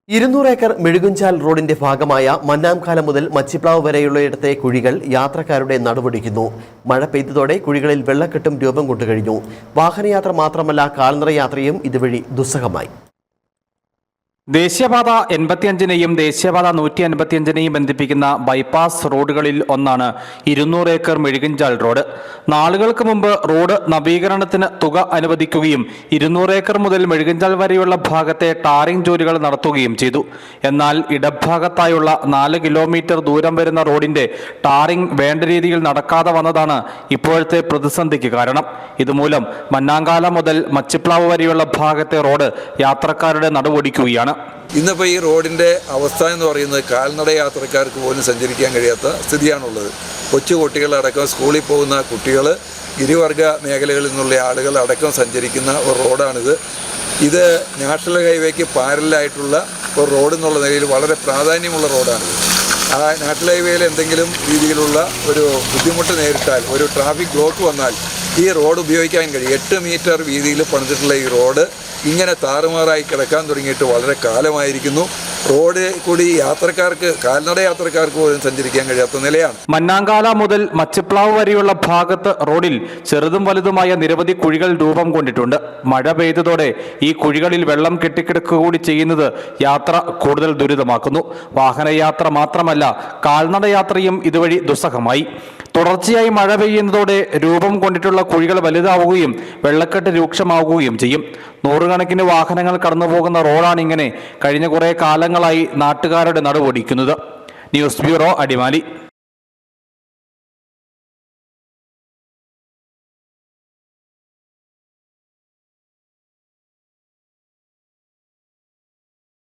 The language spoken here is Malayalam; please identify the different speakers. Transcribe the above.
Speaker 1: 200 ഏക്കർ മെഴുകുഞ്ചാൽ റോഡിന്റെ ഭാഗമായ മന്നാംകാല മുതൽ മച്ചിപ്ലാവ് വരെയുള്ളയിടത്തെ കുഴികൾ യാത്രക്കാരുടെ നടുവൊടിക്കുന്നു. മഴ പെയ്തതോടെ കുഴികളിൽ വെള്ളക്കെട്ടും രൂപം കൊണ്ടുകഴിഞ്ഞു. വാഹനയാത്ര മാത്രമല്ല, കാൽനട യാത്രയും ഇതുവഴി ദുസ്സഹമായി.
Speaker 2: ദേശീയപാത 85നെയും ദേശീയപാത 155നെയും ബന്ധിപ്പിക്കുന്ന ബൈപ്പാസ് റോഡുകളിൽ ഒന്നാണ് 200 ഏക്കർ മെഴുകുഞ്ചാൽ റോഡ്. നാളുകൾക്ക് മുമ്പ് റോഡ് നവീകരണത്തിന് തുക അനുവദിക്കുകയും 200 ഏക്കർ മുതൽ മെഴുകുഞ്ചാൽ വരെയുള്ള ഭാഗത്തെ ടാറിംഗ് ജോലികൾ നടത്തുകയും ചെയ്തു. എന്നാൽ ഇടഭാഗത്തായുള്ള 4 കിലോമീറ്റർ ദൂരം വരുന്ന റോഡിന്റെ ടാറിംഗ് വേണ്ട രീതിയിൽ നടക്കാതെ വന്നതാണ് ഇപ്പോഴത്തെ പ്രതിസന്ധിക്ക് കാരണം. ഇതുമൂലം മന്നാങ്കാല മുതൽ മച്ചിപ്ലാവ് വരെയുള്ള ഭാഗത്തെ റോഡ് യാത്രക്കാരുടെ നടുവൊടിക്കുകയാണ്.
Speaker 3: ഇന്നിപ്പോൾ ഈ റോഡിൻ്റെ അവസ്ഥ എന്ന് പറയുന്നത് കാൽനട യാത്രക്കാർക്ക് പോലും സഞ്ചരിക്കാൻ കഴിയാത്ത സ്ഥിതിയാണുള്ളത്. കൊച്ചു കുട്ടികളടക്കം സ്കൂളിൽ പോകുന്ന കുട്ടികൾ, ഇരുവർഗ മേഖലകളിൽ നിന്നുള്ള ആളുകൾ അടക്കം സഞ്ചരിക്കുന്ന ഒരു റോഡാണിത്. ഇത് നാഷണൽ ഹൈവേക്ക് പാരലായിട്ടുള്ള ഒരു റോഡ് എന്നുള്ള നിലയിൽ വളരെ പ്രാധാന്യമുള്ള റോഡാണിത്. ആ നാഷണൽ ഹൈവേയിൽ എന്തെങ്കിലും രീതിയിലുള്ള ഒരു ബുദ്ധിമുട്ട് നേരിട്ടാൽ, ഒരു ട്രാഫിക് ബ്ലോക്ക് വന്നാൽ ഈ റോഡ് ഉപയോഗിക്കാൻ കഴിയും. 8 മീറ്റർ വീതിയിൽ പണിതിട്ടുള്ള ഈ റോഡ് ഇങ്ങനെ താറുമാറായി കിടക്കാൻ തുടങ്ങിയിട്ട് വളരെ കാലമായിരിക്കുന്നു. റോഡ് കൂടി യാത്രക്കാർക്ക്, കാൽനട യാത്രക്കാർക്ക് പോലും സഞ്ചരിക്കാൻ കഴിയാത്ത നിലയാണ്.
Speaker 2: മന്നാങ്കാല മുതൽ മച്ചിപ്ലാവ് വരെയുള്ള ഭാഗത്ത് റോഡിൽ ചെറുതും വലുതുമായ നിരവധി കുഴികൾ രൂപം കൊണ്ടിട്ടുണ്ട്. മഴ പെയ്തതോടെ ഈ കുഴികളിൽ വെള്ളം കെട്ടിക്കിടക്കുക കൂടി ചെയ്യുന്നത് യാത്ര കൂടുതൽ ദുരിതമാക്കുന്നു. വാഹനയാത്ര മാത്രമല്ല, കാൽനട യാത്രയും ഇതുവഴി ദുസ്സഹമായി. തുടർച്ചയായി മഴ പെയ്യുന്നതോടെ രൂപം കൊണ്ടിട്ടുള്ള കുഴികൾ വലുതാവുകയും വെള്ളക്കെട്ട് രൂക്ഷമാവുകയും ചെയ്യും. നൂറുകണക്കിന് വാഹനങ്ങൾ കടന്നുപോകുന്ന റോഡാണ് ഇങ്ങനെ കഴിഞ്ഞ കുറേ കാലങ്ങളായി നാട്ടുകാരുടെ നടുവൊടിക്കുന്നത്. News bureau, Adimali.